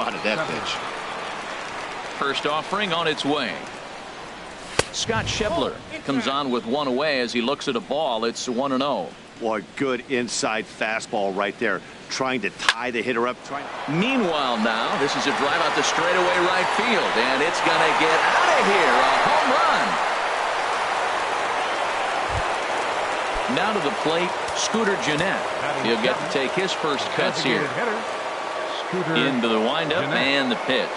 spotted that pitch. First offering on its way. Scott Schebler comes on with one away as he looks at a ball. It's 1-0. Boy, good inside fastball right there, trying to tie the hitter up. Meanwhile now, this is a drive out the straightaway right field, and it's going to get out of here. A home run. Now to the plate, Scooter Gennett. He'll get to take his first cuts here. Into the windup and the pitch.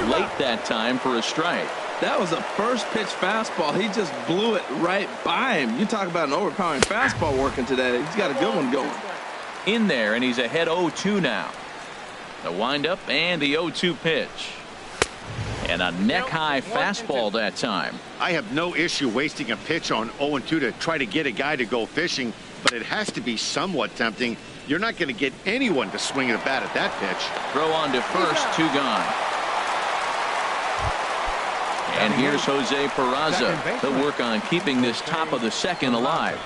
Late that time for a strike. That was a first pitch fastball. He just blew it right by him. You talk about an overpowering fastball working today. He's got a good one going. In there, and he's ahead 0-2 now. The windup and the 0-2 pitch. And a neck-high fastball that time. I have no issue wasting a pitch on 0-2 to try to get a guy to go fishing, but it has to be somewhat tempting. You're not going to get anyone to swing a bat at that pitch. Throw on to first, 2 gone. And here's Jose Peraza. He'll work on keeping this top of the second alive.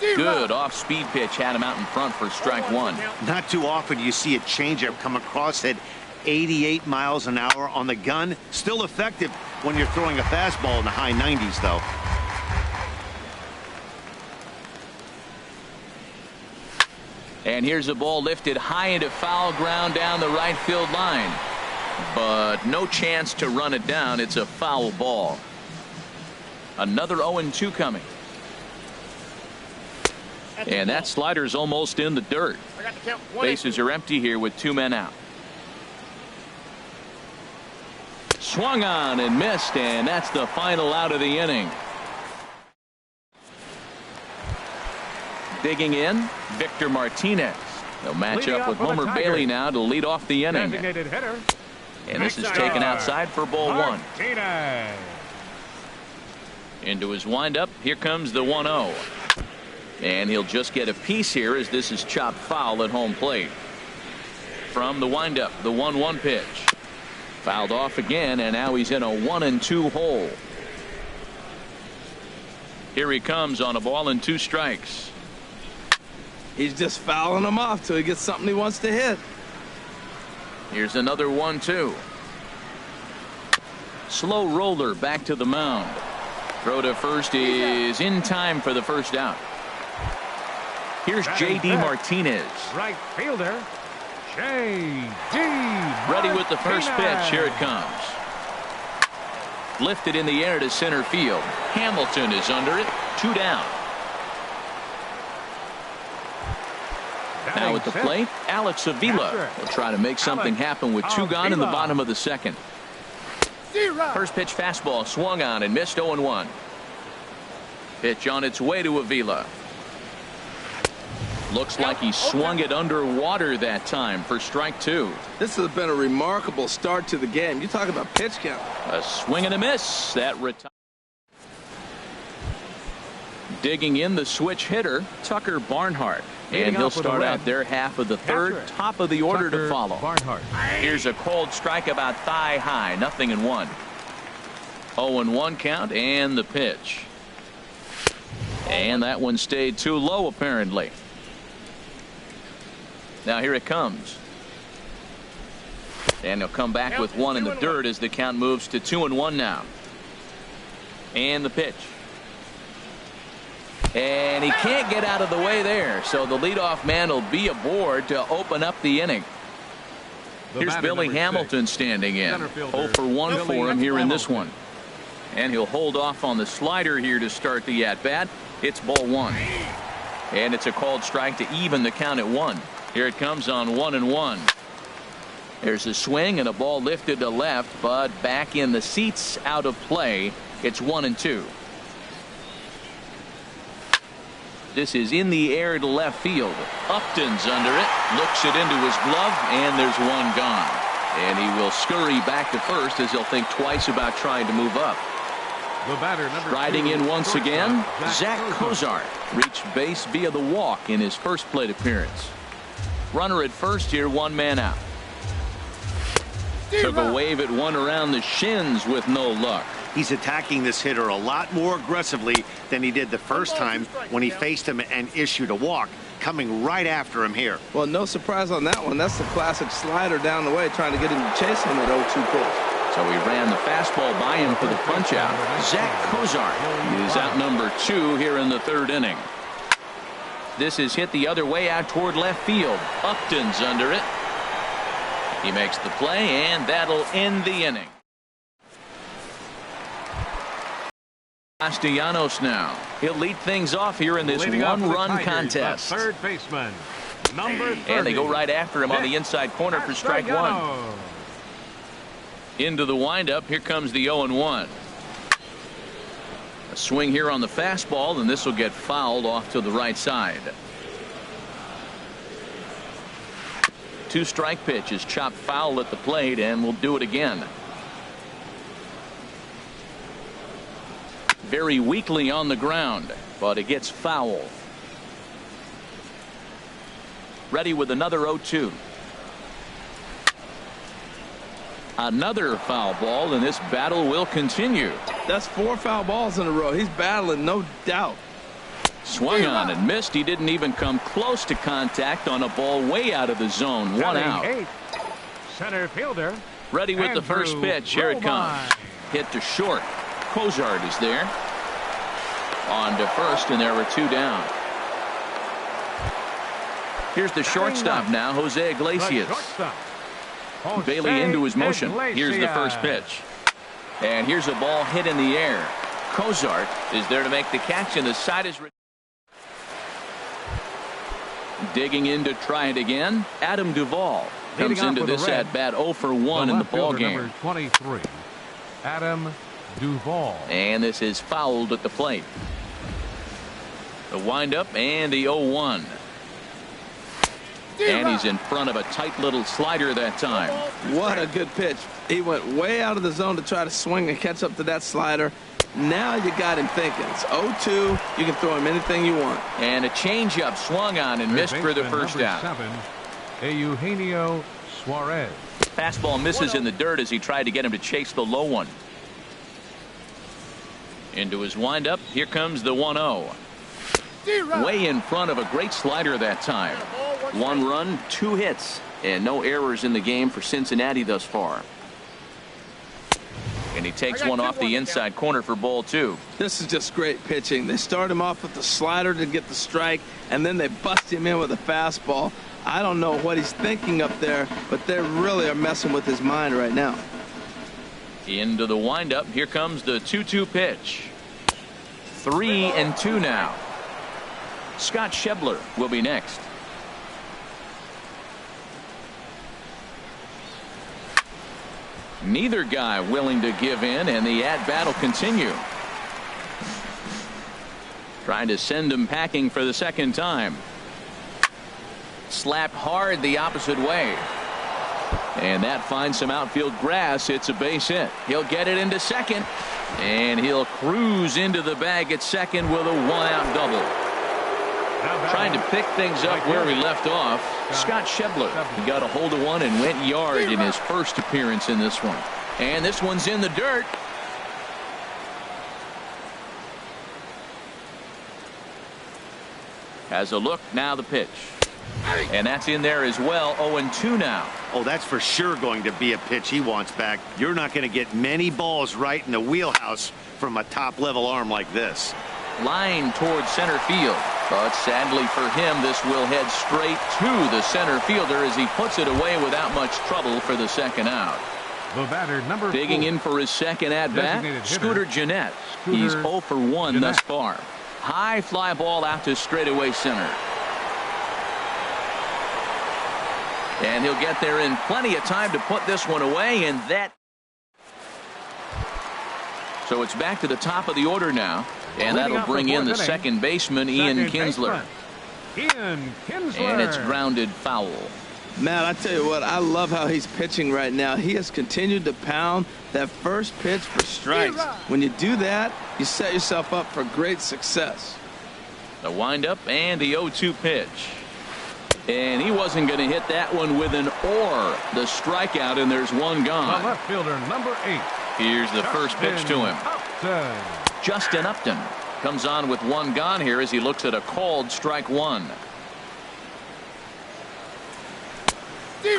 Good off-speed pitch had him out in front for strike 1. Not too often you see a changeup come across at 88 miles an hour on the gun. Still effective when you're throwing a fastball in the high 90s, though. And here's a ball lifted high into foul ground down the right field line. But no chance to run it down. It's a foul ball. Another 0-2 coming. And that slider's almost in the dirt. Bases are empty here with 2 men out. Swung on and missed, and that's the final out of the inning. Digging in, Victor Martinez. They'll match up with Homer Bailey now to lead off the inning. And this is taken outside for ball 1. Into his windup. Here comes the 1-0. And he'll just get a piece here as this is chopped foul at home plate. From the windup, the 1-1 pitch. Fouled off again, and now he's in a 1-2 hole. Here he comes on a ball and 2 strikes. He's just fouling them off till he gets something he wants to hit. Here's another 1-2. Slow roller back to the mound. Throw to first is in time for the first out. Here's J.D. Martinez. Right fielder, J.D. Ready with the first pitch. Here it comes. Lifted in the air to center field. Hamilton is under it. 2 down. Now at the plate, Alex Avila will try to make something happen with 2 gone in the bottom of the second. First pitch fastball swung on and missed 0-1. Pitch on its way to Avila. Looks like he swung it underwater that time for strike 2. This has been a remarkable start to the game. You talk about pitch count. A swing and a miss. That retires. Digging in the switch hitter, Tucker Barnhart. And he'll start out their half of the third. Top of the order to follow. Here's a cold strike about thigh high. 0-1. 0-1 count and the pitch. And that one stayed too low apparently. Now here it comes. And he'll come back with 1 in the dirt as the count moves to 2-1 now. And the pitch. And he can't get out of the way there, so the leadoff man will be aboard to open up the inning. Here's Billy Hamilton standing in. 0 for 1 for him here in this one. And he'll hold off on the slider here to start the at-bat. It's ball 1. And it's a called strike to even the count at 1. Here it comes on 1-1. There's a swing and a ball lifted to left, but back in the seats, out of play. It's 1-2. This is in the air to left field. Upton's under it, looks it into his glove, and there's 1 gone. And he will scurry back to first as he'll think twice about trying to move up. Riding in once again, Zach Cozart reached base via the walk in his first plate appearance. Runner at first here, 1 man out. Took a wave at 1 around the shins with no luck. He's attacking this hitter a lot more aggressively than he did the first time when he faced him and issued a walk, coming right after him here. Well, no surprise on that one. That's the classic slider down the way, trying to get him to chase him at 0-2 pitch. So he ran the fastball by him for the punch out. Zach Cozart is out number 2 here in the 3rd inning. This is hit the other way out toward left field. Upton's under it. He makes the play, and that'll end the inning. Castellanos now. He'll lead things off here in this one-run contest. Third baseman, number 30. And they go right after him on the inside corner for strike 1. Into the windup. Here comes the 0-1. A swing here on the fastball, and this will get fouled off to the right side. 2-strike pitch is chopped foul at the plate, and we'll do it again. Very weakly on the ground, but it gets foul. Ready with another 0-2. Another foul ball, and this battle will continue. That's 4 foul balls in a row. He's battling, no doubt. Swung on and missed. He didn't even come close to contact on a ball way out of the zone. 1 out. Center fielder. Ready with the first pitch. Here it comes. Hit to short. Cozart is there. On to first, and there were 2 down. Here's the shortstop now, Jose Iglesias. Bailey into his motion. Here's the first pitch. And here's a ball hit in the air. Cozart is there to make the catch, and the side is digging in to try it again. Adam Duvall comes into this at bat 0 for 1 in the ball game. Number 23, Adam Duvall. And this is fouled at the plate. The windup and the 0-1. And he's in front of a tight little slider that time. What a good pitch. He went way out of the zone to try to swing and catch up to that slider. Now you got him thinking. It's 0-2. You can throw him anything you want. And a changeup swung on and missed for the first out. 7, Eugenio Suarez. Fastball misses in the dirt as he tried to get him to chase the low one. Into his windup. Here comes the 1-0. Way in front of a great slider that time. 1 run, 2 hits, and no errors in the game for Cincinnati thus far. And he takes one off the inside corner for ball 2. This is just great pitching. They start him off with the slider to get the strike, and then they bust him in with a fastball. I don't know what he's thinking up there, but they really are messing with his mind right now. Into the windup. Here comes the 2-2 pitch. 3-2 now. Scott Schebler will be next. Neither guy willing to give in, and the at-bat will continue. Trying to send him packing for the second time. Slapped hard the opposite way. And that finds some outfield grass. It's a base hit. He'll get it into second. And he'll cruise into the bag at second with a 1-out double. Trying to pick things up where he left off. Scott Schebler. He got a hold of one and went yard in his first appearance in this one. And this one's in the dirt. Has a look. Now the pitch. And that's in there as well. 0-2 now. Oh, that's for sure going to be a pitch he wants back. You're not going to get many balls right in the wheelhouse from a top-level arm like this. Line towards center field. But sadly for him, this will head straight to the center fielder as he puts it away without much trouble for the second out. The batter, number 4. Digging in for his second at-bat, Scooter Gennett. He's 0 for 1 thus far. High fly ball out to straightaway center. And he'll get there in plenty of time to put this one away, and that. So it's back to the top of the order now, and that'll bring in the second baseman, Ian Kinsler. And it's grounded foul. Matt, I tell you what, I love how he's pitching right now. He has continued to pound that first pitch for strikes. When you do that, you set yourself up for great success. The windup and the 0-2 pitch. And he wasn't going to hit that one with an or. The strikeout, and there's one gone. The left fielder, number 8, Here's the first pitch to him. Justin Upton comes on with one gone here as he looks at a called strike one.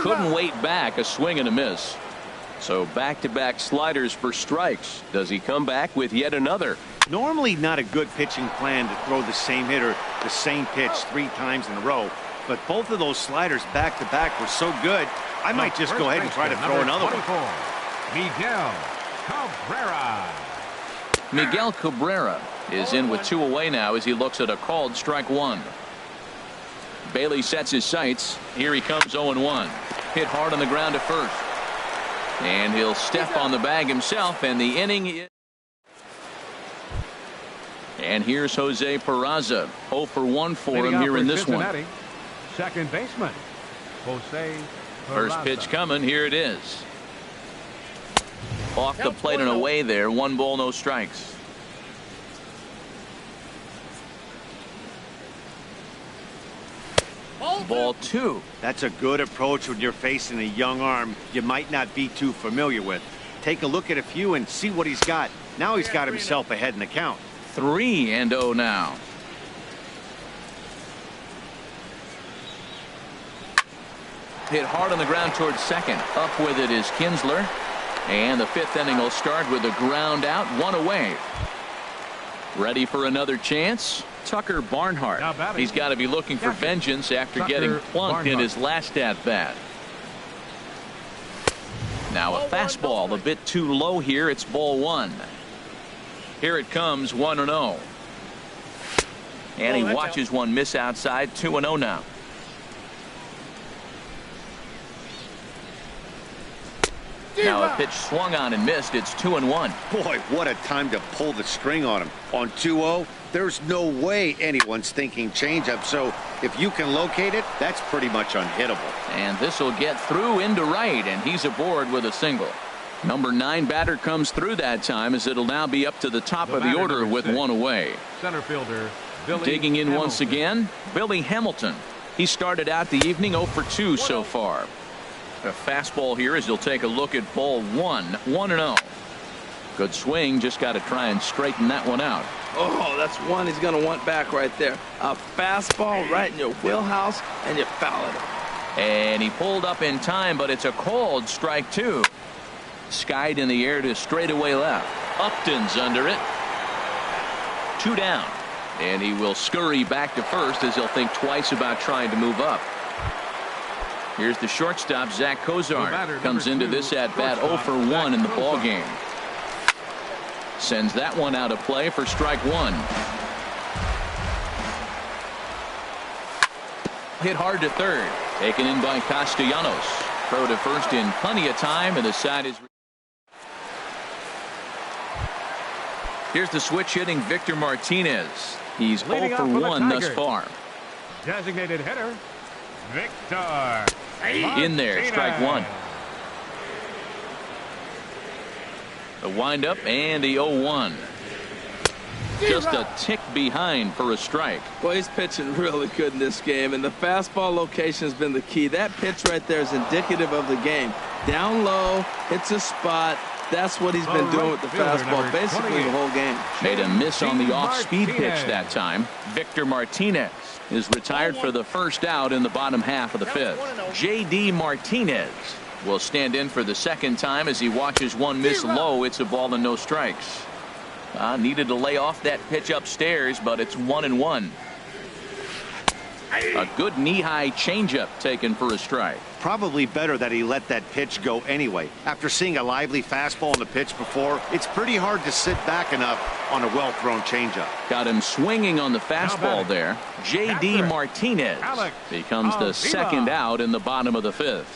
Couldn't wait back, a swing and a miss. So back-to-back sliders for strikes. Does he come back with yet another? Normally not a good pitching plan to throw the same hitter the same pitch 3 times in a row, but both of those sliders back-to-back were so good, I might just go ahead and try to throw another one. Miguel Cabrera. Miguel Cabrera is in with 2 away now as he looks at a called strike one. Bailey sets his sights. Here he comes 0-1. Hit hard on the ground at first. And he'll step on the bag himself, and the inning is. And here's Jose Peraza. 0 for 1 for him here in this one. Second baseman, Jose Peraza. First pitch coming. Here it is. Off the plate and away there. 1 ball, no strikes. Ball 2. That's a good approach when you're facing a young arm you might not be too familiar with. Take a look at a few and see what he's got. Now he's got himself ahead in the count. 3-0 now. Hit hard on the ground towards second. Up with it is Kinsler. And the 5th inning will start with a ground out, 1 away. Ready for another chance? Tucker Barnhart. He's got to be looking for vengeance after getting plunked in his last at-bat. Now a fastball a bit too low here. It's ball 1. Here it comes, 1-0. And he watches one miss outside. 2-0 now. Now a pitch swung on and missed. It's 2-1. Boy, what a time to pull the string on him. On 2-0, there's no way anyone's thinking changeup. So if you can locate it, that's pretty much unhittable. And this will get through into right, and he's aboard with a single. Number 9 batter comes through that time as it'll now be up to the top of the order with 1 away. Center fielder Billy digging in Hamilton. once again, Billy Hamilton. He started out the evening 0 for 2 so far. A fastball here as he'll take a look at ball 1. 1-0. Good swing, just got to try and straighten that one out. Oh, that's one he's going to want back right there. A fastball right in your wheelhouse, and you foul it. And he pulled up in time, but it's a called strike 2. Skied in the air to straightaway left. Upton's under it. 2 down. And he will scurry back to first as he'll think twice about trying to move up. Here's the shortstop, Zach Cozart. Comes into this at-bat 0 for 1 in the ball game. Sends that one out of play for strike 1. Hit hard to third. Taken in by Castellanos. Throw to first in plenty of time, and the side is. Here's the switch hitting Victor Martinez. He's 0 for 1 thus far. Designated hitter, Victor. In there, strike 1. The windup and the 0-1. Just a tick behind for a strike. Boy, he's pitching really good in this game, and the fastball location has been the key. That pitch right there is indicative of the game. Down low, hits a spot. That's what he's been doing with the fastball basically the whole game. Made a miss on the off-speed pitch that time. Victor Martinez is retired for the first out in the bottom half of the 5th. J.D. Martinez will stand in for the second time as he watches one miss low. It's a ball and no strikes. Needed to lay off that pitch upstairs, but it's 1-1. A good knee-high changeup taken for a strike. Probably better that he let that pitch go anyway. After seeing a lively fastball on the pitch before, it's pretty hard to sit back enough on a well-thrown changeup. Got him swinging on the fastball there. J.D. Martinez becomes the second out in the bottom of the 5th.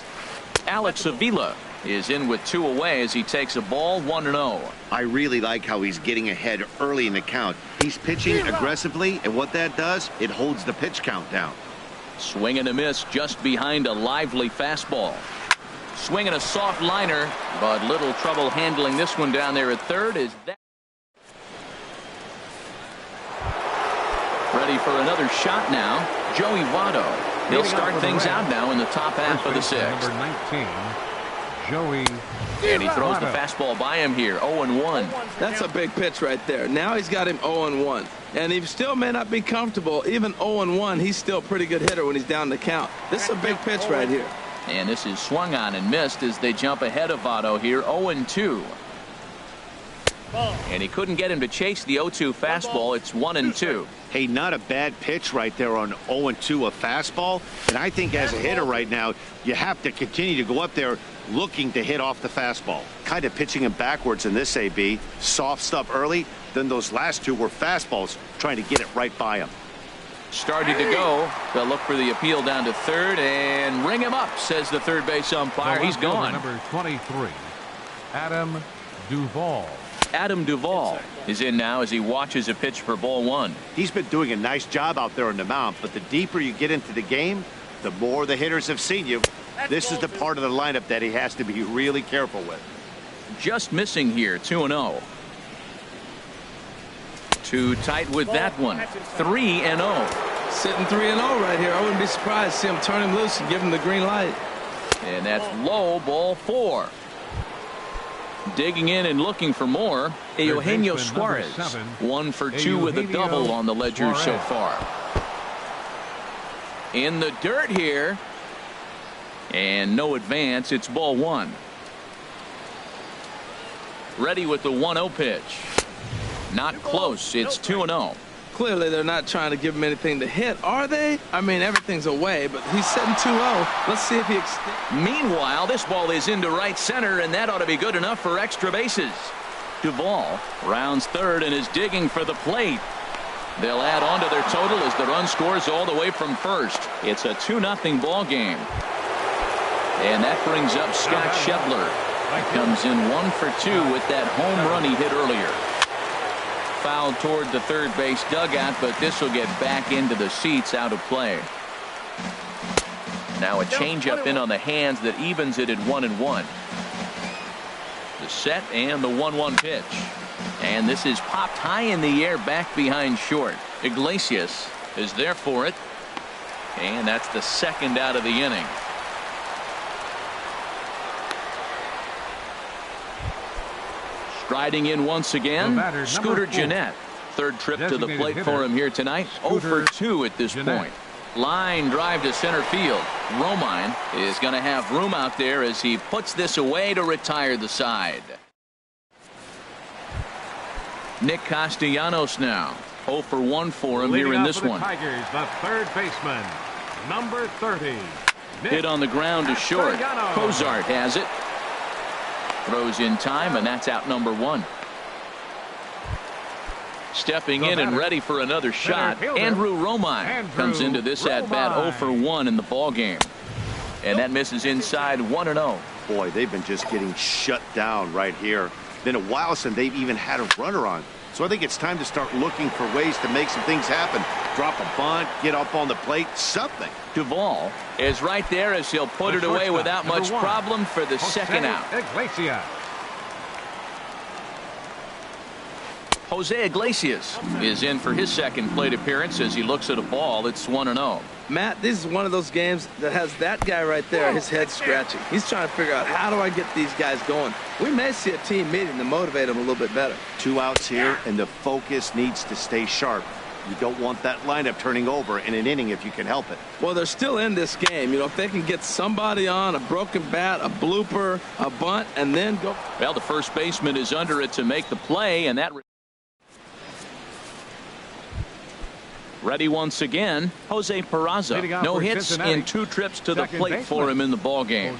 Alex Avila is in with 2 away as he takes a ball 1-0. I really like how he's getting ahead early in the count. He's pitching aggressively, and what that does, it holds the pitch count down. Swing and a miss just behind a lively fastball. Swinging a soft liner, but little trouble handling this one down there at third. Is that ready for another shot now? Joey Votto. He'll start things out now in the top half of the 6th. Number 19, Joey. And he throws the fastball by him here. 0-1. That's a big pitch right there. Now he's got him 0-1. And he still may not be comfortable. Even 0-1, he's still a pretty good hitter when he's down the count. This is a big pitch right here. And this is swung on and missed as they jump ahead of Votto here. 0-2. And he couldn't get him to chase the 0-2 fastball. It's 1-2. Hey, not a bad pitch right there on 0-2, a fastball. And I think as a hitter right now, you have to continue to go up there looking to hit off the fastball. Kind of pitching him backwards in this AB. Soft stuff early. Then those last two were fastballs, trying to get it right by him. Started to go. They'll look for the appeal down to third and ring him up, says the third base umpire. He's gone. Number 23, Adam Duvall. Adam Duvall is in now as he watches a pitch for ball one. He's been doing a nice job out there on the mound, but the deeper you get into the game, the more the hitters have seen you. This is the part of the lineup that he has to be really careful with. Just missing here, 2-0. Too tight with that one. 3-0. Sitting 3-0 right here. I wouldn't be surprised to see him turn him loose and give him the green light. And that's low, ball 4. Digging in and looking for more, Eugenio Suarez. 1 for 2 with a double on the ledger so far. In the dirt here. And no advance. It's ball 1. Ready with the 1-0 pitch. Not close. It's 2-0. Clearly, they're not trying to give him anything to hit, are they? I mean, everything's away, but he's sitting 2-0. Let's see if he extends. Meanwhile, this ball is into right center, and that ought to be good enough for extra bases. Duvall rounds third and is digging for the plate. They'll add on to their total as the run scores all the way from first. It's a 2-0 ball game. And that brings up Scott Schebler. He comes in 1 for 2 with that home run he hit earlier. Fouled toward the third base dugout, but this will get back into the seats, out of play. Now a changeup in on the hands that evens it at 1-1. The set and the 1-1 pitch. And this is popped high in the air back behind short. Iglesias is there for it. And that's the second out of the inning. Striding in once again, Scooter Gennett. Third trip to the plate for him here tonight. 0 for 2 at this point. Line drive to center field. Romine is going to have room out there as he puts this away to retire the side. Nick Castellanos now. 0 for 1 for him here in this one. Tigers, the third baseman, number 30. Hit on the ground to short. Cozart has it. Throws in time, and that's out number 1. Stepping in and ready for another shot, Andrew Romine comes into this at-bat 0 for 1 in the ball game. And that misses inside 1-0. Boy, they've been just getting shut down right here. Been a while since they've even had a runner on. So I think it's time to start looking for ways to make some things happen. Drop a bunt, get up on the plate, something. Duvall is right there as he'll put it away without much problem for the second out. Jose Iglesias is in for his second plate appearance as he looks at a ball. It's 1-0. Matt, this is one of those games that has that guy right there, his head scratching. He's trying to figure out, how do I get these guys going? We may see a team meeting to motivate them a little bit better. 2 outs here, and the focus needs to stay sharp. You don't want that lineup turning over in an inning if you can help it. Well, they're still in this game. You know, if they can get somebody on, a broken bat, a blooper, a bunt, and then go. Well, the first baseman is under it to make the play, and that. Ready once again, Jose Peraza. No hits in 2 trips to the plate for him in the ball game.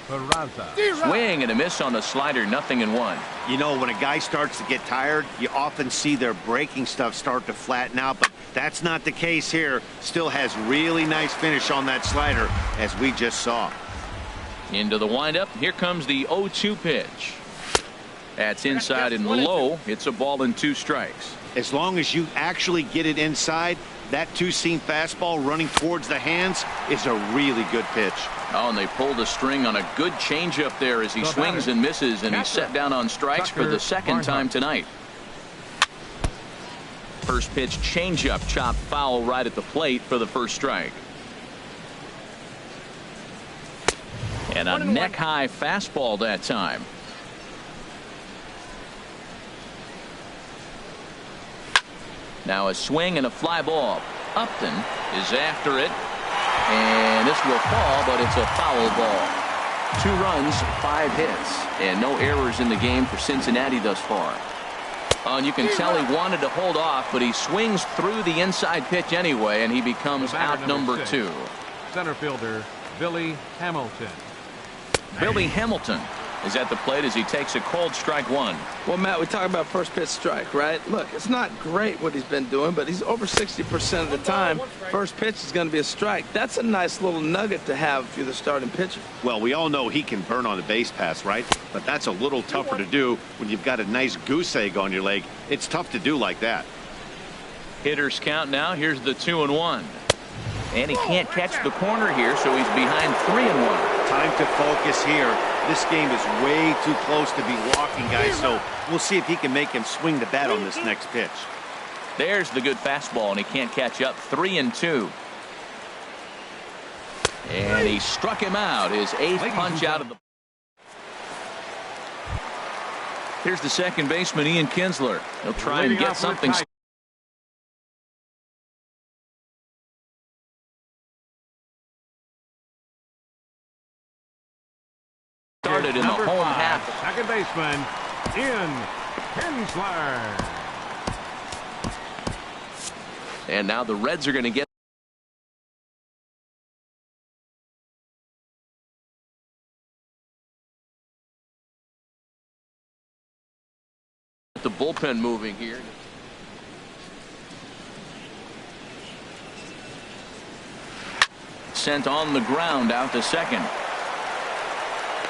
Swing and a miss on the slider, 0-1. You know, when a guy starts to get tired, you often see their breaking stuff start to flatten out, but that's not the case here. Still has really nice finish on that slider, as we just saw. Into the windup. Here comes the 0-2 pitch. That's inside and low. It's a ball and 2 strikes. As long as you actually get it inside, that 2-seam fastball running towards the hands is a really good pitch. Oh, and they pulled a string on a good changeup there as he swings and misses, and he's set down on strikes for the second time tonight. First pitch changeup chopped foul right at the plate for the first strike. And And a neck-high fastball that time. Now a swing and a fly ball. Upton is after it. And this will fall, but it's a foul ball. 2 runs, 5 hits, and no errors in the game for Cincinnati thus far. And you can tell he wanted to hold off, but he swings through the inside pitch anyway, and he becomes out number 2. Center fielder Billy Hamilton. Billy Hamilton is at the plate as he takes a cold strike 1. Well, Matt, we talk about first pitch strike, right? Look, it's not great what he's been doing, but he's over 60% of the time. First pitch is going to be a strike. That's a nice little nugget to have if you're the starting pitcher. Well, we all know he can burn on a base pass, right? But that's a little tougher to do when you've got a nice goose egg on your leg. It's tough to do like that. Hitters count now. Here's the 2-1. And he can't catch the corner here, so he's behind 3-1. Time to focus here. This game is way too close to be walking, guys, so we'll see if he can make him swing the bat on this next pitch. There's the good fastball, and he can't catch up. 3-2. And he struck him out. His 8th punch out of the... Here's the second baseman, Ian Kinsler. He'll try and get something... started in the home half. Second baseman, Ian Kinsler. And now the Reds are going to get the bullpen moving here. Sent on the ground out to second.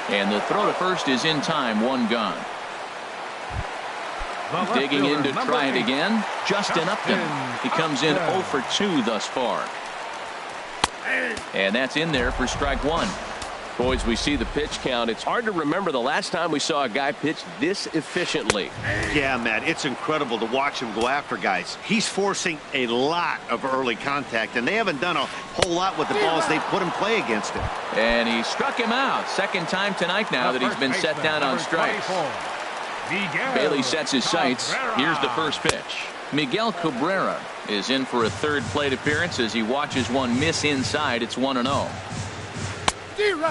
And the throw to first is in time. 1 gone. Digging in to try it again. Justin Upton. He comes in 0 for 2 thus far. And that's in there for strike 1. Boys, we see the pitch count. It's hard to remember the last time we saw a guy pitch this efficiently. Yeah, Matt, it's incredible to watch him go after guys. He's forcing a lot of early contact, and they haven't done a whole lot with the balls they put in play against him. And he struck him out. Second time tonight now that he's been set down on strikes. Bailey sets his sights. Here's the first pitch. Miguel Cabrera is in for a 3rd plate appearance as he watches one miss inside. It's 1-0.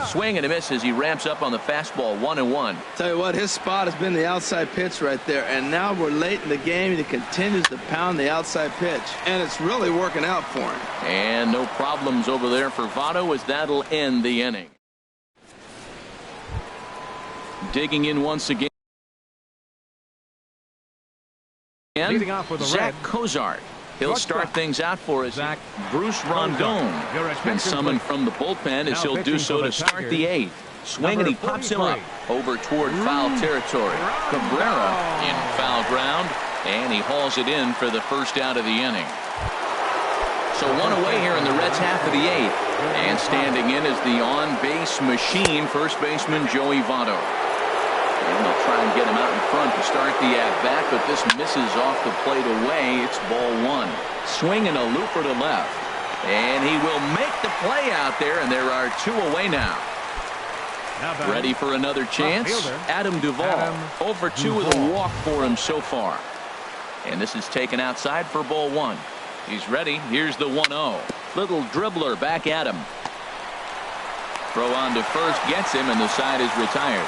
Swing and a miss as he ramps up on the fastball. 1-1. Tell you what, his spot has been the outside pitch right there, and now we're late in the game and he continues to pound the outside pitch, and it's really working out for him. And no problems over there for Votto as that'll end the inning. Digging in once again. Zach Cozart. He'll start things out for us. Bruce Rondon has been summoned from the bullpen as he'll do so to start the 8th. Swing and he pops him up over toward foul territory. Cabrera in foul ground, and he hauls it in for the first out of the inning. So 1 away here in the Reds' half of the 8th. And standing in is the on-base machine, first baseman Joey Votto. And they'll try and get him out in front to start the at-bat, but this misses off the plate away. It's ball 1. Swing and a looper to left. And he will make the play out there, and there are 2 away now. Ready for another chance? Adam Duvall. 0 for 2 with a walk for him so far. And this is taken outside for ball 1. He's ready. Here's the 1-0. Little dribbler back at him. Throw on to first gets him, and the side is retired.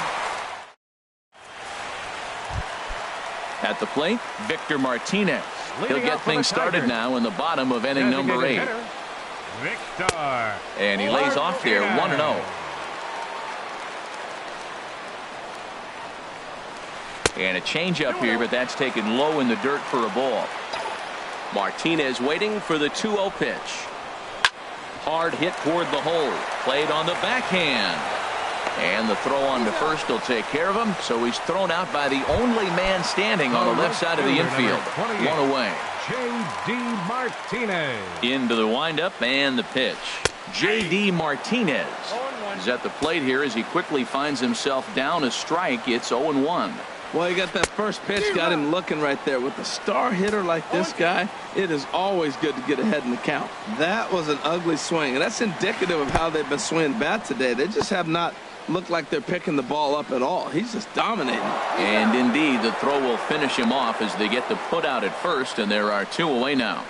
At the plate, Victor Martinez. He'll get things started now in the bottom of inning number 8. And he lays off there. 1-0. And a changeup here, but that's taken low in the dirt for a ball. Martinez waiting for the 2-0 pitch. Hard hit toward the hole. Played on the backhand. And the throw on to first will take care of him. So he's thrown out by the only man standing on the left side of the infield. 1 away. J.D. Martinez. Into the windup and the pitch. J.D. Martinez is at the plate here as he quickly finds himself down a strike. It's 0-1. Well, he got that first pitch, got him looking right there. With a star hitter like this guy, it is always good to get ahead in the count. That was an ugly swing, and that's indicative of how they've been swinging bat today. They just have not looked like they're picking the ball up at all. He's just dominating. And indeed, the throw will finish him off as they get the put out at first, and there are 2 away now.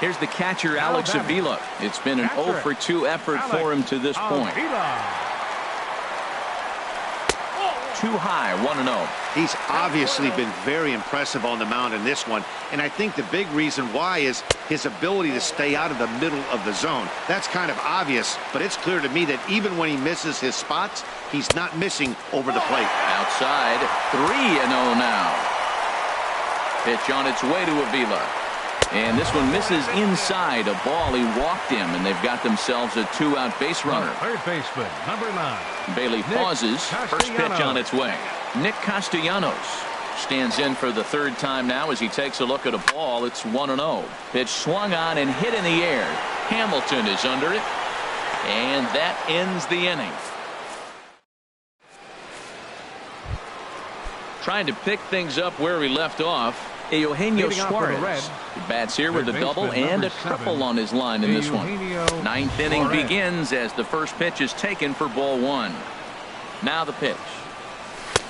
Here's the catcher, Alex Avila. It's been an 0 for 2 effort for him to this point. Too high, 1-0. He's obviously been very impressive on the mound in this one, and I think the big reason why is his ability to stay out of the middle of the zone. That's kind of obvious, but it's clear to me that even when he misses his spots, he's not missing over the plate. Outside, 3-0 now. Pitch on its way to Avila. And this one misses inside. A ball, he walked him, and they've got themselves a 2-out base runner. Third baseman, number 9. Bailey pauses. First pitch on its way. Nick Castellanos stands in for the 3rd time now as he takes a look at a ball. It's 1-0. Pitch swung on and hit in the air. Hamilton is under it. And that ends the inning. Trying to pick things up where we left off. Eugenio Suarez. He bats here with a double and a triple on his line in this one. 9th inning begins as the first pitch is taken for ball 1. Now the pitch.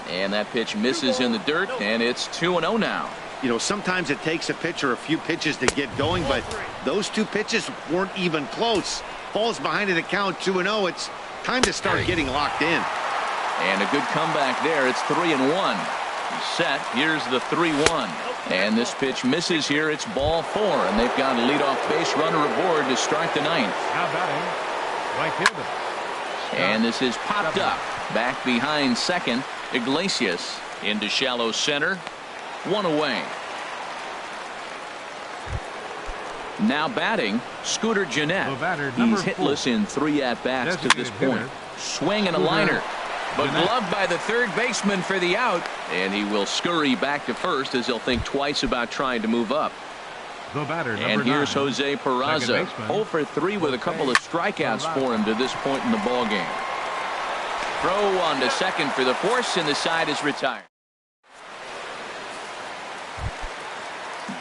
And that pitch misses in the dirt, and it's 2-0 now. You know, sometimes it takes a pitcher a few pitches to get going, but those 2 pitches weren't even close. Falls behind in the count, 2-0. It's time to start getting locked in. And a good comeback there. It's 3-1. Set. Here's the 3-1. And this pitch misses here. It's ball 4, and they've got a leadoff base runner aboard to start the 9th. Now batting, right fielder. And this is popped up. Back behind second. Iglesias into shallow center. 1 away. Now batting, Scooter Gennett. He's hitless in 3 at-bats to this point. Swing and a liner. But gloved by the third baseman for the out, and he will scurry back to first as he'll think twice about trying to move up. And here's Jose Peraza, 0 for 3 with a couple of strikeouts for him to this point in the ball game. Throw on to second for the force, and the side is retired.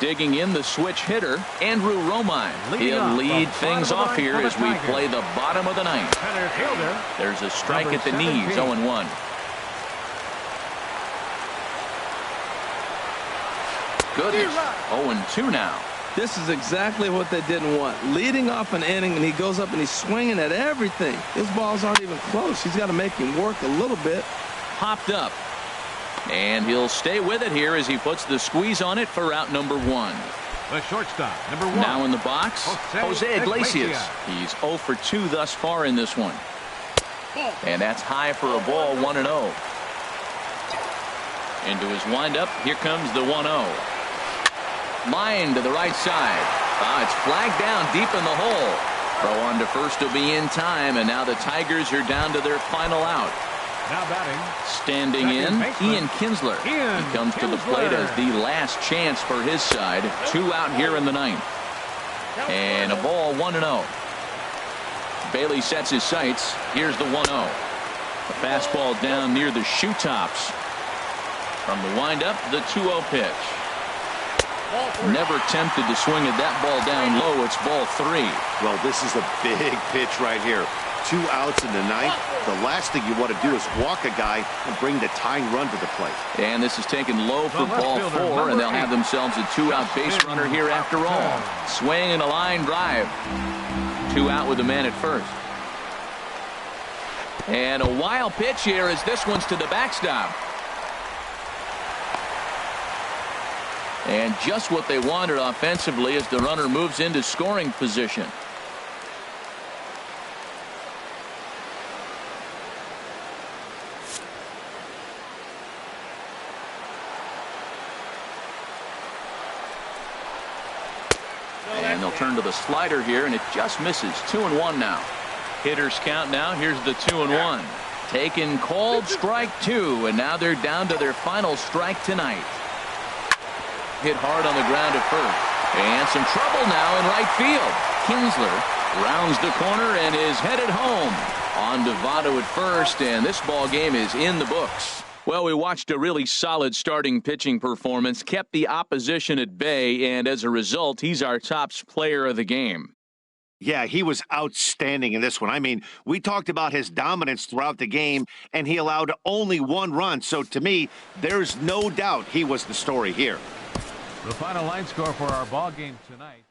Digging in the switch hitter, Andrew Romine. He'll lead things off here as we play the bottom of the 9th. There's a strike at the knees, 0-1. Goodness, 0-2 now. This is exactly what they didn't want. Leading off an inning, and he goes up and he's swinging at everything. His balls aren't even close. He's got to make him work a little bit. Popped up. And he'll stay with it here as he puts the squeeze on it for out number 1. The shortstop, number 1. Now in the box, Jose Iglesias. He's 0 for 2 thus far in this one. And that's high for a ball, 1-0. Into his windup, here comes the 1-0. Line to the right side. It's flagged down deep in the hole. Throw on to first will be in time, and now the Tigers are down to their final out. Now batting, standing in, Ian Kinsler. He comes to the plate as the last chance for his side. 2 out here in the 9th. And a ball, 1-0. Bailey sets his sights. Here's the 1-0. A fastball down near the shoe tops. From the windup, the 2-0 pitch. Never tempted to swing at that ball down low. It's ball 3. Well, this is a big pitch right here. 2 outs in the 9th. The last thing you want to do is walk a guy and bring the tying run to the plate. And this is taken low for ball 4, and they'll have themselves a 2-out base runner here after all. Swing and a line drive. 2 out with the man at first. And a wild pitch here as this one's to the backstop. And just what they wanted offensively as the runner moves into scoring position. And they'll turn to the slider here, and it just misses. 2-1 now. Hitters count now. Here's the 2-1. Taken, called, strike 2, and now they're down to their final strike tonight. Hit hard on the ground at first. And some trouble now in right field. Kinsler rounds the corner and is headed home. On to Votto at first, and this ball game is in the books. Well, we watched a really solid starting pitching performance, kept the opposition at bay, and as a result, he's our top player of the game. Yeah, he was outstanding in this one. I mean, we talked about his dominance throughout the game, and he allowed only 1 run. So to me, there's no doubt he was the story here. The final line score for our ball game tonight.